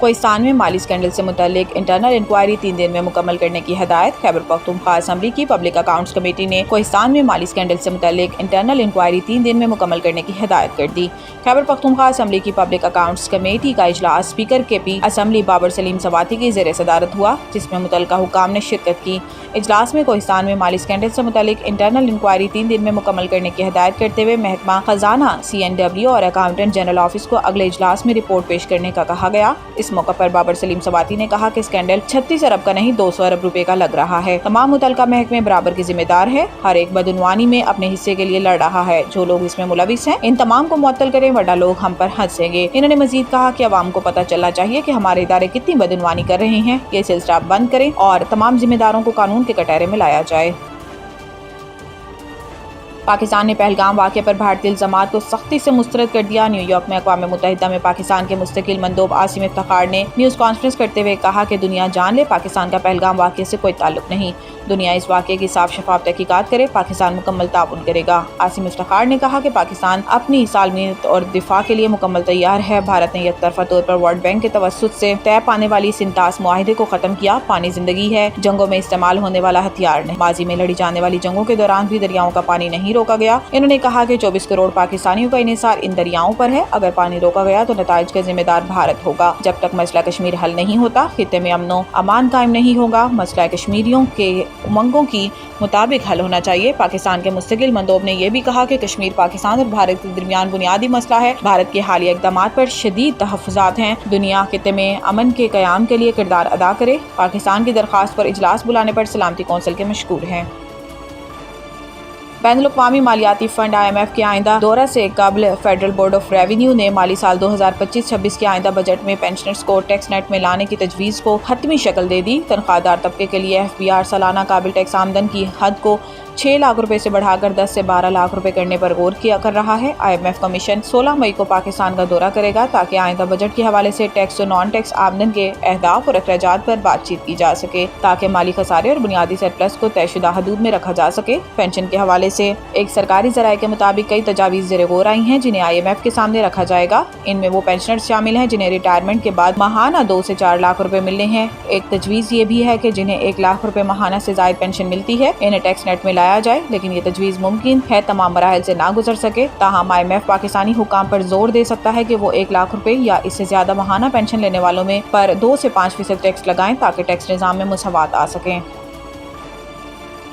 کوہستان میں مالی اسکینڈل سے متعلق انٹرنل انکوائری 3 دن میں مکمل کرنے کی ہدایت۔ خیبر پختونخوا اسمبلی کی پبلک اکاؤنٹس کمیٹی نے کوہستان میں مالی اسکینڈل سے متعلق انٹرنل انکوائری 3 دن میں مکمل کرنے کی ہدایت کر دی۔ خیبر پختونخوا اسمبلی کی پبلک اکاؤنٹس کمیٹی کا اجلاس اسپیکر کے پی اسمبلی بابر سلیم سواتی کی زیر صدارت ہوا، جس میں متعلقہ حکام نے شرکت کی۔ اجلاس میں کوہستان میں مالی اسکینڈل سے متعلق انٹرنل انکوائری 3 دن میں مکمل کرنے کی ہدایت کرتے ہوئے محکمہ خزانہ CNW اور اکاؤنٹنٹ جنرل آفس کو اگلے اجلاس میں رپورٹ پیش کرنے کا کہا گیا۔ اس موقع پر بابر سلیم سواتی نے کہا کہ اسکینڈل 36 ارب کا نہیں 200 ارب روپے کا لگ رہا ہے۔ تمام متعلقہ محکمے برابر کی ذمہ دار ہے، ہر ایک بدعنوانی میں اپنے حصے کے لیے لڑ رہا ہے۔ جو لوگ اس میں ملوث ہیں ان تمام کو معطل کریں ورنہ لوگ ہم پر ہنسیں گے۔ انہوں نے مزید کہا کہ عوام کو پتہ چلنا چاہیے کہ ہمارے ادارے کتنی بدعنوانی کر رہے ہیں، یہ سلسلہ بند کریں اور تمام ذمہ داروں کو قانون کے کٹہرے میں لایا جائے۔ پاکستان نے پہلگام واقعے پر بھارتی الزامات کو سختی سے مسترد کر دیا۔ نیو یارک میں اقوام متحدہ میں پاکستان کے مستقل مندوب عاصم افتخار نے نیوز کانفرنس کرتے ہوئے کہا کہ دنیا جان لے پاکستان کا پہلگام واقعے سے کوئی تعلق نہیں، دنیا اس واقعے کی صاف شفاف تحقیقات کرے، پاکستان مکمل تعاون کرے گا۔ عاصم افتخار نے کہا کہ پاکستان اپنی سالمیت اور دفاع کے لیے مکمل تیار ہے۔ بھارت نے یک طرفہ طور پر ورلڈ بینک کے توسط سے طے پانے والی سنتاس معاہدے کو ختم کیا۔ پانی زندگی ہے، جنگوں میں استعمال ہونے والا ہتھیار نہیں۔ ماضی میں لڑی جانے والی جنگوں کے دوران بھی دریاؤں کا پانی نہیں روکا گیا۔ انہوں نے کہا کہ 24 کروڑ پاکستانیوں کا انحصار ان دریاؤں پر ہے، اگر پانی روکا گیا تو نتائج کا ذمہ دار بھارت ہوگا۔ جب تک مسئلہ کشمیر حل نہیں ہوتا، خطے میں امن و امان قائم نہیں ہوگا۔ مسئلہ کشمیریوں کے امنگوں کی مطابق حل ہونا چاہیے۔ پاکستان کے مستقل مندوب نے یہ بھی کہا کہ کشمیر پاکستان اور بھارت کے درمیان بنیادی مسئلہ ہے۔ بھارت کے حالیہ اقدامات پر شدید تحفظات ہیں۔ دنیا خطے میں امن کے قیام کے لیے کردار ادا کرے۔ پاکستان کی درخواست پر اجلاس بلانے پر سلامتی کونسل کے مشکور ہیں۔ بین الاقوامی مالیاتی فنڈ IMF کے آئندہ دورہ سے قبل فیڈرل بورڈ آف ریونیو نے مالی سال 2025-26 کے آئندہ بجٹ میں پینشنرز کو ٹیکس نیٹ میں لانے کی تجویز کو حتمی شکل دے دی۔ تنخواہ دار طبقے کے لیے FBR سالانہ قابل ٹیکس آمدن کی حد کو 6 لاکھ روپے سے بڑھا کر 10 سے 12 لاکھ روپے کرنے پر غور کیا کر رہا ہے۔ IMF کمیشن 16 مئی کو پاکستان کا دورہ کرے گا تاکہ آئندہ بجٹ کے حوالے سے ٹیکس و نان ٹیکس آمدن کے اہداف اور اخراجات پر بات چیت کی جا سکے تاکہ مالی خسارے اور بنیادی سرپلس کو طے شدہ حدود میں رکھا جا سکے۔ پینشن کے حوالے سے ایک سرکاری ذرائع کے مطابق کئی تجاویز زیر غور آئی ہیں جنہیں IMF کے سامنے رکھا جائے گا۔ ان میں وہ پینشنرز شامل ہیں جنہیں ریٹائرمنٹ کے بعد ماہانہ 2 سے 4 لاکھ روپے ملنے ہیں۔ ایک تجویز یہ بھی ہے کہ جنہیں 1 لاکھ روپے ماہانہ سے زائد پینشن ملتی ہے انہیں ٹیکس نیٹ میں لایا جائے، لیکن یہ تجویز ممکن ہے تمام مراحل سے نہ گزر سکے۔ تاہم IMF پاکستانی حکام پر زور دے سکتا ہے کہ وہ 1 لاکھ روپے یا اس سے زیادہ ماہانہ پینشن لینے والوں میں پر 2 سے 5% ٹیکس لگائیں تاکہ ٹیکس نظام میں مساوات آ سکے۔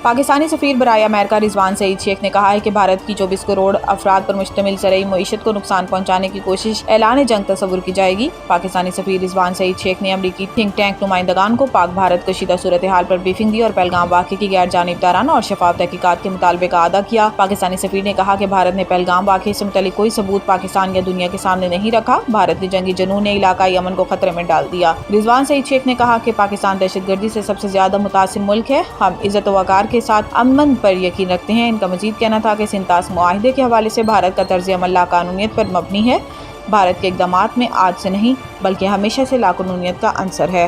پاکستانی سفیر برائے امریکہ رضوان سعید شیخ نے کہا ہے کہ بھارت کی 24 کروڑ افراد پر مشتمل زرعی معیشت کو نقصان پہنچانے کی کوشش اعلان جنگ تصور کی جائے گی۔ پاکستانی سفیر رضوان سعید شیخ نے امریکی تھنک ٹینک نمائندگان کو پاک بھارت کشیدہ صورتحال پر بریفنگ دی اور پہلگام واقعے کی غیر جانبدارانہ اور شفاف تحقیقات کے مطالبے کا اعادہ کیا۔ پاکستانی سفیر نے کہا کہ بھارت نے پہلگام واقعے سے متعلق کوئی ثبوت پاکستان یا دنیا کے سامنے نہیں رکھا۔ بھارت کے جنگی جنون نے علاقائی امن کو خطرے میں ڈال دیا۔ رضوان سعید شیخ نے کہا کہ پاکستان دہشت گردی سے سب سے زیادہ متاثر ملک ہے۔ ہم عزت و وقار کے ساتھ امن پر یقین رکھتے ہیں۔ ان کا مزید کہنا تھا کہ سنتاس معاہدے کے حوالے سے بھارت کا طرز عمل لاقانونیت پر مبنی ہے۔ بھارت کے اقدامات میں آج سے نہیں بلکہ ہمیشہ سے لاقانونیت کا عنصر ہے۔